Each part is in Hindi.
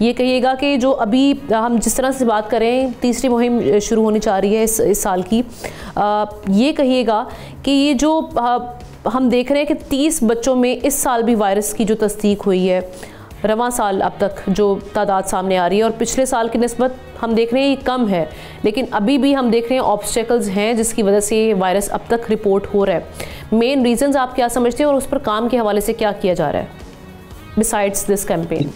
ये कहिएगा कि जो अभी हम जिस तरह से बात करें, तीसरी मुहिम शुरू होने जा रही है इस साल की, ये कहिएगा कि ये जो हम देख रहे हैं कि 30 बच्चों में इस साल भी वायरस की जो तस्दीक हुई है, रवां साल अब तक जो तादाद सामने आ रही है और पिछले साल की निस्बत हम देख रहे हैं ये कम है, लेकिन अभी भी हम देख रहे हैं ऑब्स्टेकल्स हैं जिसकी वजह से ये वायरस अब तक रिपोर्ट हो रहा है। मेन रीजंस आप क्या समझते हैं और उस पर काम के हवाले से क्या किया जा रहा है बिसाइड्स दिस कैंपेन?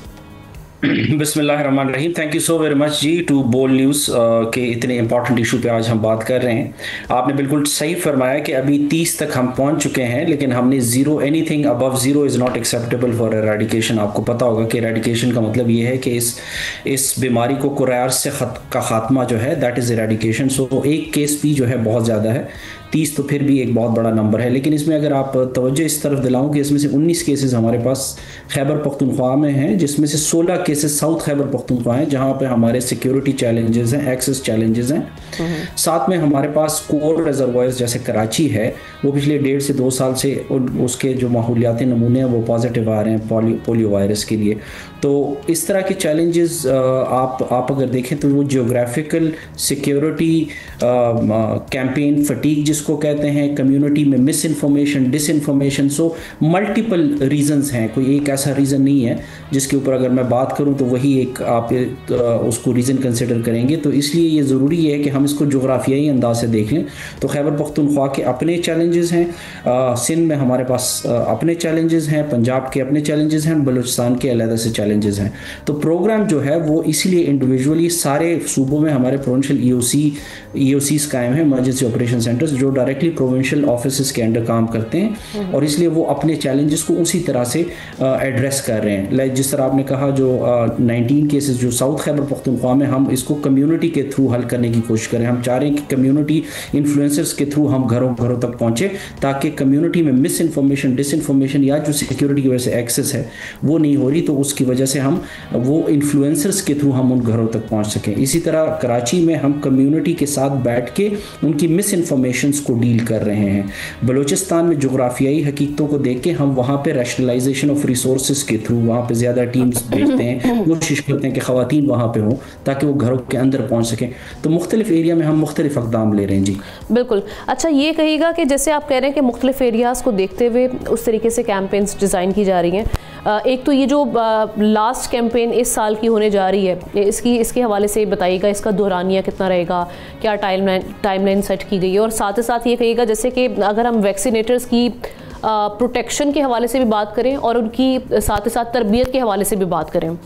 बिस्मिल्लाहिर्रहमानिर्रहीम। Thank you so very much जी टू बोल न्यूज़ के इतने इंपॉर्टेंट इशू पे आज हम बात कर रहे हैं। आपने बिल्कुल सही फरमाया कि अभी 30 तक हम पहुंच चुके हैं, लेकिन हमने zero, anything above zero is not acceptable for eradication. आपको पता होगा कि एराडिकेशन का मतलब ये है कि इस बीमारी को कुरार से का खात्मा जो है दैट इज़ एराडिकेशन। सो एक केस भी जो है बहुत ज़्यादा है, 30 तो फिर भी एक बहुत बड़ा नंबर है। लेकिन इसमें अगर आप तवज्जो इस तरफ दिलाऊं कि इसमें से 19 केसेस हमारे पास खैबर पख्तूनख्वा में हैं, जिसमें से 16 केसेस साउथ खैबर पख्तूनख्वा हैं जहां पे हमारे सिक्योरिटी चैलेंजेस हैं, एक्सेस चैलेंजेस हैं। साथ में हमारे पास कोर रिजर्वायर्स जैसे कराची है, वो पिछले 1.5 से 2 साल से उसके जो माहौलियाती नमूने हैं वो पॉजिटिव आ रहे हैं पोलियो वायरस के लिए। तो इस तरह के चैलेंजेस आप अगर देखें तो वो जियोग्राफिकल सिक्योरिटी कैंपेन फटीग जिसको कहते हैं, कम्युनिटी में miss information, disinformation, so multiple reasons हैं, कोई एक ऐसा रीज़न नहीं है जिसके ऊपर अगर मैं बात करूं तो वही एक आप उसको रीज़न कंसिडर करेंगे। तो इसलिए ये ज़रूरी है कि हम इसको जोग्राफियाई अंदाज से देख लें। तो खैबर पख्तूनख्वा के अपने चैलेंजेस हैं, सिंध में हमारे पास अपने चैलेंजेस हैं, पंजाब के अपने चैलेंजेस हैं, बलूचिस्तान के अलग से चैलेंजेस हैं। तो प्रोग्राम जो है वो इसलिए इंडिविजुअली सारे सूबों में हमारे प्रोविंशियल EOCs कायम हैं, इमरजेंसी ऑपरेशन सेंटर्स, जो डायरेक्टली प्रोविंशियल ऑफिस के अंडर काम करते हैं और इसलिए वो अपने चैलेंजेस को उसी तरह से एड्रेस कर रहे हैं। लाइक जिस तरह आपने कहा जो 19 केसेस जो साउथ खैबर पख्तूनख्वा में, हम इसको कम्युनिटी के थ्रू हल करने की कोशिश करें। हम चाह रहे हैं कि कम्युनिटी इन्फ्लुएंसर्स के थ्रू हम घरों तक पहुंचे ताकि कम्युनिटी में मिस इन्फॉर्मेशन, डिसइंफॉर्मेशन या जो सिक्योरिटी की वजह से एक्सेस है वो नहीं हो रही, तो उसकी वजह से हम वो इन्फ्लुएंसर्स के थ्रू हम उन घरों तक पहुंच सकें। इसी तरह कराची में हम कम्युनिटी के साथ बैठ के उनकी मिस इन्फॉर्मेशन को डील कर रहे हैं। बलूचिस्तान में जोग्राफियाई हकीकतों को देख के हम वहाँ पे रैशनलाइजेशन ऑफ रिसोर्सेज के थ्रू वहाँ पे ज़्यादा टीम्स भेजते हैं, कोशिश करते हैं कि ख़वातीन वहाँ पे हों ताकि वो घरों के अंदर पहुँच सकें। तो मुख्तलिफ एरिया में हम मुख्तलिफ इक़दाम ले रहे हैं जी। बिल्कुल। अच्छा, ये कहिएगा कि जैसे आप कह रहे हैं कि मुख्तलिफ एरियाज़ को देखते हुए उस तरीके से कैंपेन्स डिज़ाइन की जा रही हैं, एक तो ये जो लास्ट कैंपेन इस साल की होने जा रही है, इसके हवाले से बताइएगा, इसका दौरानिया कितना रहेगा, क्या टाइमलाइन सेट की गई है, और साथ ही साथ ये कहिएगा जैसे कि अगर हम वैक्सीनेटर्स की प्रोटेक्शन के हवाले से भी बात करें और उनकी साथ ही साथ तरबियत के हवाले से भी बात करें,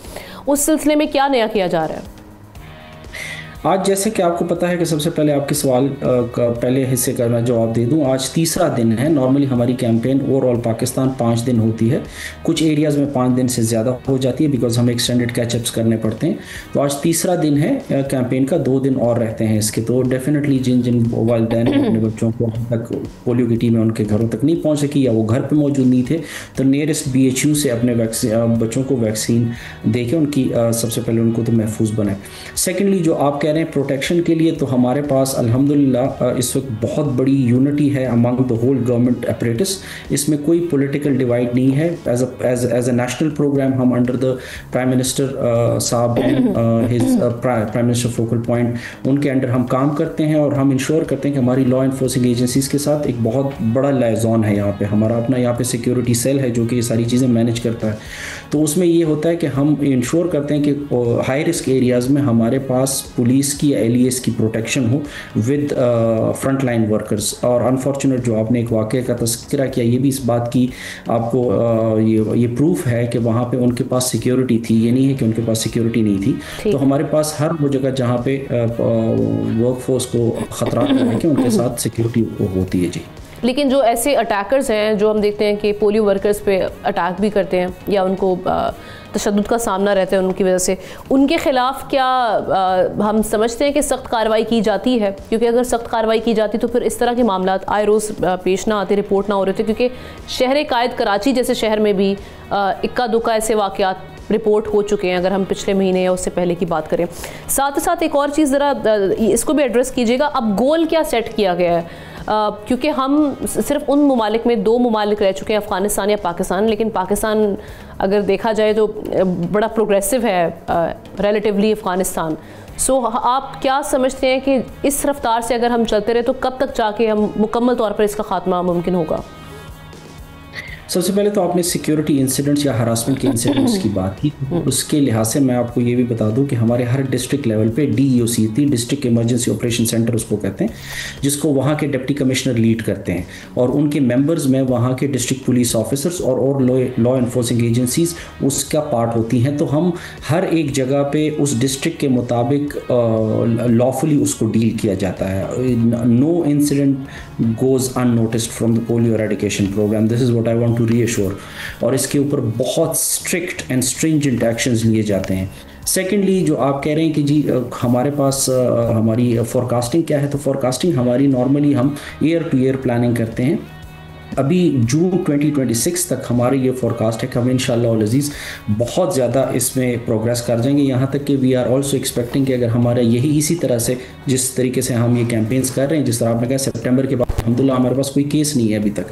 उस सिलसिले में क्या नया किया जा रहा है? आज जैसे कि आपको पता है कि सबसे पहले आपके सवाल का पहले हिस्से का मैं जवाब दे दूं, आज तीसरा दिन है। नॉर्मली हमारी कैंपेन ओवरऑल पाकिस्तान 5 दिन होती है, कुछ एरियाज़ में 5 दिन से ज़्यादा हो जाती है बिकॉज हमें एक्सटेंडेड कैचअप्स करने पड़ते हैं। तो आज तीसरा दिन है कैंपेन का, 2 दिन और रहते हैं इसके। तो डेफिनेटली जिन वालिदैन अपने बच्चों को तक पोलियो की टीम उनके घरों तक नहीं पहुँच सकी या वो घर पर मौजूद नहीं थे, तो नियरेस्ट BHU से अपने बच्चों को वैक्सीन दे के उनकी सबसे पहले उनको तो महफूज बनाए। सेकेंडली जो आप कह रहे हैं प्रोटेक्शन के लिए, तो हमारे पास अल्हम्दुलिल्लाह इस वक्त बहुत बड़ी यूनिटी है among the whole government apparatus. इसमें कोई पॉलिटिकल डिवाइड नहीं है। एज अ नेशनल प्रोग्राम हम अंडर द प्राइम मिनिस्टर साहब his prime minister focal point, उनके अंडर हम काम करते हैं और हम इंश्योर करते हैं कि हमारी लॉ इन्फोर्सिंग एजेंसीज के साथ एक बहुत बड़ा लाइजॉन है। यहाँ पे हमारा अपना यहाँ पे सिक्योरिटी सेल है जो कि ये सारी चीज़ें मैनेज करता है। तो उसमें ये होता है कि हम इंश्योर करते हैं कि हाई रिस्क एरियाज़ में हमारे पास पुलिस की या LES की प्रोटेक्शन हो विद फ्रंट लाइन वर्कर्स। और अनफॉर्चुनेट जो आपने एक वाक़े का तस्करा किया, ये भी इस बात की आपको ये प्रूफ है कि वहाँ पे उनके पास सिक्योरिटी थी, ये नहीं है कि उनके पास सिक्योरिटी नहीं थी। तो हमारे पास हर वो जगह जहाँ पे वर्कफोर्स को ख़तरा है कि उनके साथ सिक्योरिटी होती है जी। लेकिन जो ऐसे अटैकर्स हैं जो हम देखते हैं कि पोलियो वर्कर्स पे अटैक भी करते हैं या उनको तशद्दुद का सामना रहता है उनकी वजह से, उनके ख़िलाफ़ क्या हम समझते हैं कि सख्त कार्रवाई की जाती है? क्योंकि अगर सख्त कार्रवाई की जाती तो फिर इस तरह के मामला आए रोज़ पेश ना आते, रिपोर्ट ना हो रहे थे। क्योंकि शहर कायद कराची जैसे शहर में भी इक्का दुक्का ऐसे वाक़यात रिपोर्ट हो चुके हैं, अगर हम पिछले महीने या उससे पहले की बात करें। साथ ही साथ एक और चीज़ ज़रा इसको भी एड्रेस कीजिएगा, अब गोल क्या सेट किया गया है? क्योंकि हम सिर्फ उन ममालिक में 2 ममालिक रह चुके हैं, अफ़गानिस्तान या पाकिस्तान, लेकिन पाकिस्तान अगर देखा जाए तो बड़ा प्रोग्रेसिव है रिलेटिवली अफ़गानिस्तान। सो आप क्या समझते हैं कि इस रफ्तार से अगर हम चलते रहे तो कब तक जाके हम मुकम्मल तौर पर इसका खात्मा मुमकिन होगा? सबसे पहले तो आपने सिक्योरिटी इंसिडेंट्स या हरासमेंट के इंसिडेंट्स की बात की, उसके लिहाज से मैं आपको ये भी बता दूं कि हमारे हर डिस्ट्रिक्ट लेवल पे DEOC थी, डिस्ट्रिक्ट इमरजेंसी ऑपरेशन सेंटर उसको कहते हैं, जिसको वहाँ के डिप्टी कमिश्नर लीड करते हैं, और उनके मेंबर्स में वहाँ के डिस्ट्रिक्ट पुलिस ऑफिसर्स और लॉ इन्फोर्सिंग एजेंसीज उसका पार्ट होती हैं। तो हम हर एक जगह पे उस डिस्ट्रिक्ट के मुताबिक लॉफुली उसको डील किया जाता है। No incident goes unnoticed from the polio eradication programme, this is what I want to reassure. और इसके ऊपर बहुत स्ट्रिक्ट एंड स्ट्रिंजेंट एक्शंस लिए जाते हैं। सेकेंडली, जो आप कह रहे हैं कि जी हमारे पास हमारी फोरकास्टिंग क्या है, तो फोरकास्टिंग हमारी नॉर्मली हम ईयर टू ईयर प्लानिंग करते हैं। अभी जून 2026 तक हमारे ये फोरकास्ट है कि हम इंशाअल्लाह अल अज़ीज़ बहुत ज़्यादा इसमें प्रोग्रेस कर जाएंगे। यहाँ तक कि वी आर ऑल्सो एक्सपेक्टिंग कि अगर हमारा यही इसी तरह से जिस तरीके से हम ये कैंपेन्स कर रहे हैं, जिस तरह आपने कहा सितंबर के बाद अल्हम्दुलिल्लाह हमारे पास कोई केस नहीं है अभी तक,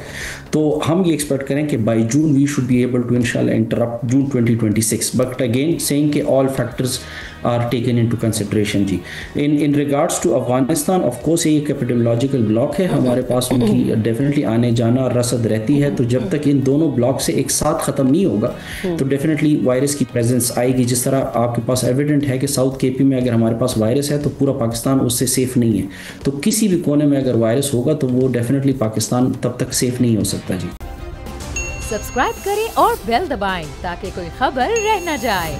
तो हम ये एक्सपेक्ट करें कि by June we should be able to इंशाअल्लाह interrupt June 2026। But again saying कि all factors are taken into consideration जी। In regards to Afghanistan, of course ये एक एपिडेमियोलॉजिकल ब्लॉक है, हमारे पास उनकी डेफिनेटली आने जाना रसद रहती है। तो जब तक इन दोनों ब्लॉक से एक साथ ख़त्म नहीं होगा तो डेफिनेटली वायरस की प्रेजेंस आएगी। जिस तरह आपके पास एविडेंट है कि साउथ KP में अगर हमारे पास वायरस है तो पूरा पाकिस्तान उससे सेफ नहीं है। तो किसी भी कोने में अगर वायरस होगा तो वो डेफिनेटली पाकिस्तान तब तक सेफ नहीं हो सकता जी। सब्सक्राइब करें और बेल दबाएं ताकि कोई खबर रह न जाए।